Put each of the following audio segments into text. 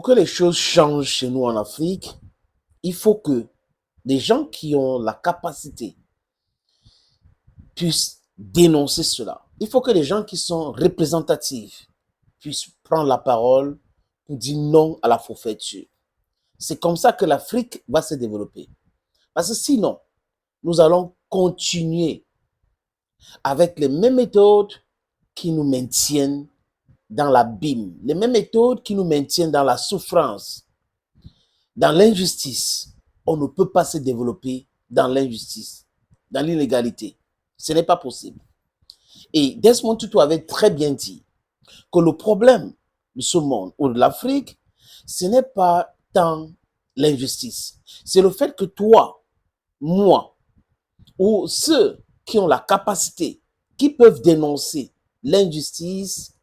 Pour que les choses changent chez nous en Afrique, il faut que des gens qui ont la capacité puissent dénoncer cela. Il faut que les gens qui sont représentatifs puissent prendre la parole pour dire non à la forfaiture. C'est comme ça que l'Afrique va se développer. Parce que sinon, nous allons continuer avec les mêmes méthodes qui nous maintiennent dans l'abîme, les mêmes méthodes qui nous maintiennent dans la souffrance, dans l'injustice. On ne peut pas se développer dans l'injustice, dans l'illégalité. Ce n'est pas possible. Et Desmond Tutu avait très bien dit que le problème de ce monde ou de l'Afrique, ce n'est pas tant l'injustice. C'est le fait que toi, moi, ou ceux qui ont la capacité, qui peuvent dénoncer l'injustice,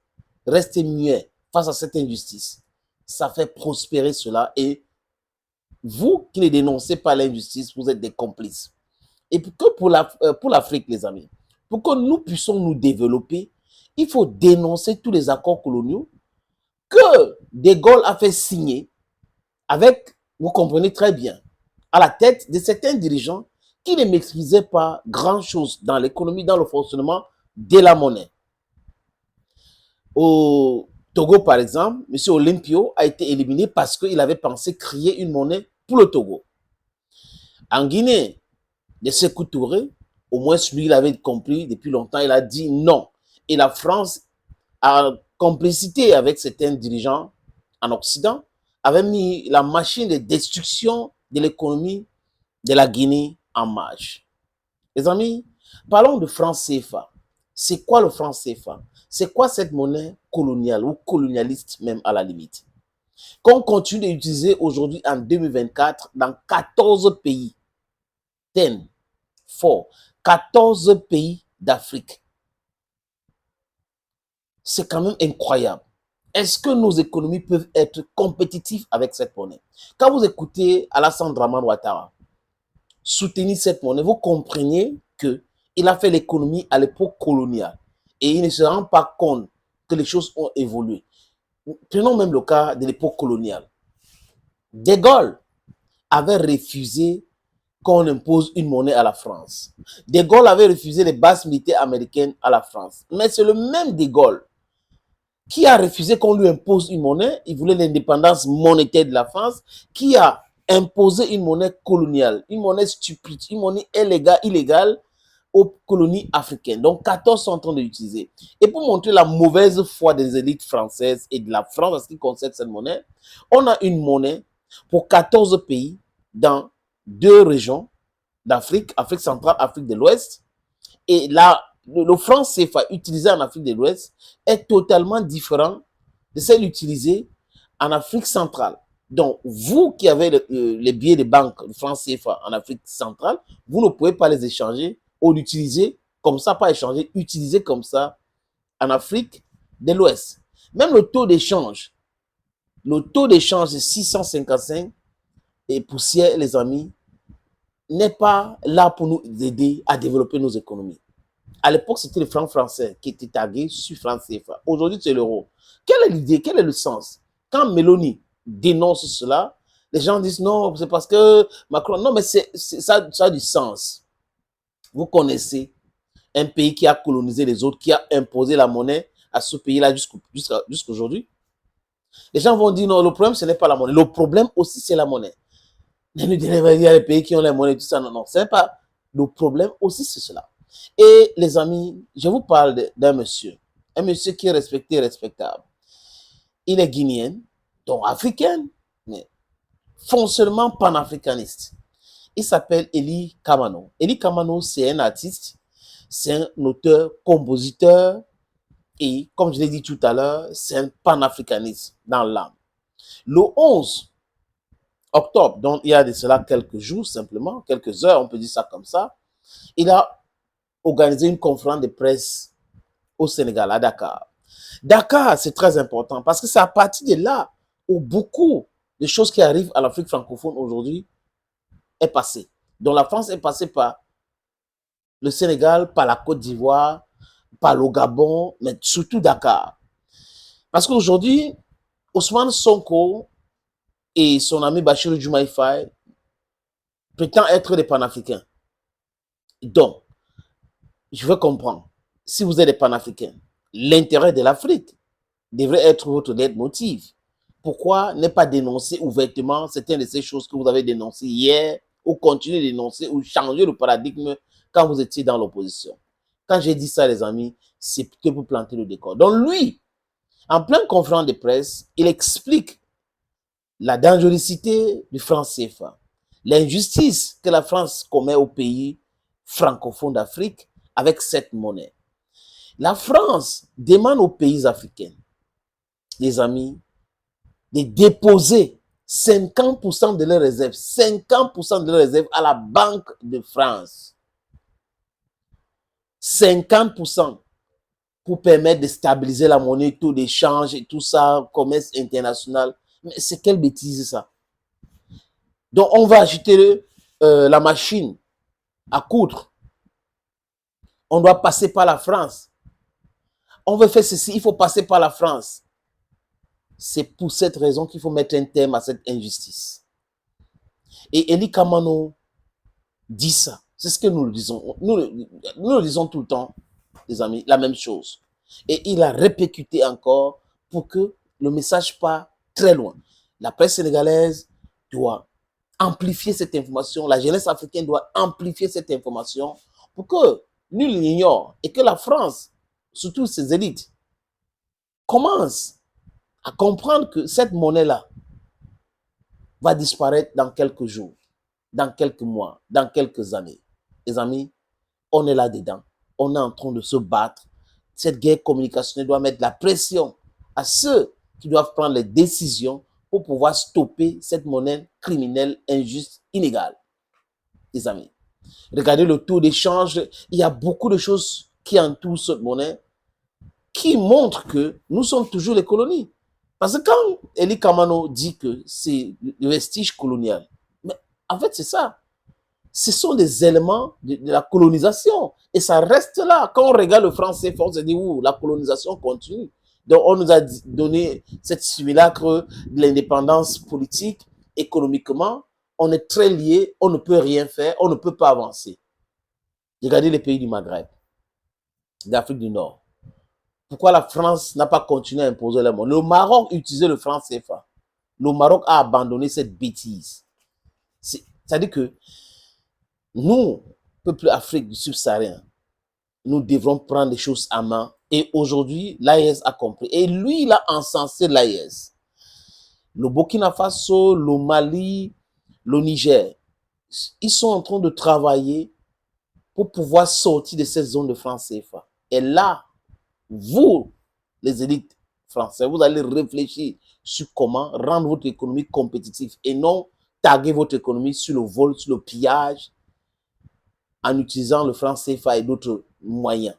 rester muets face à cette injustice. Ça fait prospérer cela et vous qui ne dénoncez pas l'injustice, vous êtes des complices. Et que pour l'Afrique, les amis, pour que nous puissions nous développer, il faut dénoncer tous les accords coloniaux que De Gaulle a fait signer avec, vous comprenez très bien, à la tête de certains dirigeants qui ne maîtrisaient pas grand-chose dans l'économie, dans le fonctionnement de la monnaie. Au Togo, par exemple, M. Olympio a été éliminé parce qu'il avait pensé créer une monnaie pour le Togo. En Guinée, de Sékou Touré, au moins lui, il avait compris depuis longtemps, il a dit non. Et la France, en complicité avec certains dirigeants en Occident, avait mis la machine de destruction de l'économie de la Guinée en marche. Les amis, parlons de franc CFA. C'est quoi le franc CFA? C'est quoi cette monnaie coloniale ou colonialiste même à la limite? Qu'on continue d'utiliser aujourd'hui en 2024 dans 14 pays. 10, 4, 14 pays d'Afrique. C'est quand même incroyable. Est-ce que nos économies peuvent être compétitives avec cette monnaie? Quand vous écoutez Alassane Dramane Ouattara soutenir cette monnaie, vous comprenez qu'il a fait l'économie à l'époque coloniale et il ne se rend pas compte que les choses ont évolué. Prenons même le cas de l'époque coloniale. De Gaulle avait refusé qu'on impose une monnaie à la France. De Gaulle avait refusé les bases militaires américaines à la France. Mais c'est le même De Gaulle qui a refusé qu'on lui impose une monnaie. Il voulait l'indépendance monétaire de la France, qui a imposé une monnaie coloniale, une monnaie stupide, une monnaie illégale aux colonies africaines. Donc 14 sont en train de l'utiliser. Et pour montrer la mauvaise foi des élites françaises et de la France en ce qui concerne cette monnaie, on a une monnaie pour 14 pays dans 2 régions d'Afrique, Afrique centrale, Afrique de l'Ouest. Et là, le franc CFA utilisé en Afrique de l'Ouest est totalement différent de celle utilisée en Afrique centrale. Donc, vous qui avez les billets de banque de franc CFA en Afrique centrale, vous ne pouvez pas les échanger ou l'utiliser comme ça, pas échanger, utiliser comme ça en Afrique de l'Ouest. Même le taux d'échange de 655 et poussière, les amis, n'est pas là pour nous aider à développer nos économies. À l'époque, c'était le franc français qui était tagué sur franc CFA. Aujourd'hui, c'est l'euro. Quelle est l'idée? Quel est le sens? Quand Mélanie dénonce cela, les gens disent non, c'est parce que Macron... Non, mais ça a du sens. Vous connaissez un pays qui a colonisé les autres, qui a imposé la monnaie à ce pays-là jusqu'à aujourd'hui. Les gens vont dire non, le problème, ce n'est pas la monnaie. Le problème aussi, c'est la monnaie. Il y a les pays qui ont la monnaie, tout ça. Non, non, ce n'est pas. Le problème aussi, c'est cela. Et les amis, je vous parle d'un monsieur. Un monsieur qui est respecté et respectable. Il est guinéen, donc africain, mais foncièrement panafricaniste. Il s'appelle Eli Kamano. Eli Kamano, c'est un artiste, c'est un auteur, compositeur, et comme je l'ai dit tout à l'heure, c'est un panafricaniste dans l'âme. Le 11 octobre, donc il y a de cela quelques jours simplement, quelques heures, on peut dire ça comme ça, il a organisé une conférence de presse au Sénégal, à Dakar. Dakar, c'est très important parce que c'est à partir de là où beaucoup de choses qui arrivent à l'Afrique francophone aujourd'hui est passé. Donc la France est passée par le Sénégal, par la Côte d'Ivoire, par le Gabon, mais surtout Dakar. Parce qu'aujourd'hui, Ousmane Sonko et son ami Bachir Diomaye Faye prétend être des panafricains. Donc, je veux comprendre, si vous êtes des panafricains, l'intérêt de l'Afrique devrait être votre leitmotiv. Pourquoi ne pas dénoncer ouvertement certaines de ces choses que vous avez dénoncées hier, ou continuer de dénoncer, ou changer le paradigme quand vous étiez dans l'opposition? Quand j'ai dit ça, les amis, c'est plutôt pour planter le décor. Donc lui, en pleine conférence de presse, il explique la dangerosité du franc CFA, l'injustice que la France commet aux pays francophones d'Afrique avec cette monnaie. La France demande aux pays africains, les amis, de déposer 50% de leurs réserves, 50% de leurs réserves à la Banque de France. 50% pour permettre de stabiliser la monnaie, taux d'échange et tout ça, commerce international. Mais c'est quelle bêtise ça? Donc on va acheter la machine à coudre. On doit passer par la France. On veut faire ceci, il faut passer par la France. C'est pour cette raison qu'il faut mettre un terme à cette injustice. Et Eli Kamano dit ça. C'est ce que nous le disons. Nous le disons tout le temps, les amis, la même chose. Et il a répercuté encore pour que le message parte très loin. La presse sénégalaise doit amplifier cette information. La jeunesse africaine doit amplifier cette information pour que nul l'ignore et que la France, surtout ses élites, commence à comprendre que cette monnaie-là va disparaître dans quelques jours, dans quelques mois, dans quelques années. Les amis, on est là-dedans. On est en train de se battre. Cette guerre communicationnelle doit mettre la pression à ceux qui doivent prendre les décisions pour pouvoir stopper cette monnaie criminelle, injuste, inégale. Les amis, regardez le taux d'échange. Il y a beaucoup de choses qui entourent cette monnaie qui montrent que nous sommes toujours les colonies. Parce que quand Eli Kamano dit que c'est le vestige colonial, mais en fait, c'est ça. Ce sont des éléments de la colonisation. Et ça reste là. Quand on regarde le franc CFA, on se dit, ouh, la colonisation continue. Donc, on nous a donné cette simulacre de l'indépendance politique, économiquement. On est très liés, on ne peut rien faire, on ne peut pas avancer. Regardez les pays du Maghreb, d'Afrique du Nord. Pourquoi la France n'a pas continué à imposer le monde? Le Maroc utilisait le franc CFA. Le Maroc a abandonné cette bêtise. C'est-à-dire que nous, peuple Afrique du subsaharien, nous devrons prendre les choses à main. Et aujourd'hui, l'AES a compris. Et lui, il a encensé l'AES. Le Burkina Faso, le Mali, le Niger, ils sont en train de travailler pour pouvoir sortir de cette zone de franc CFA. Et là, vous, les élites françaises, vous allez réfléchir sur comment rendre votre économie compétitive et non taguer votre économie sur le vol, sur le pillage, en utilisant le franc CFA et d'autres moyens.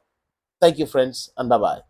Thank you, friends, and bye-bye.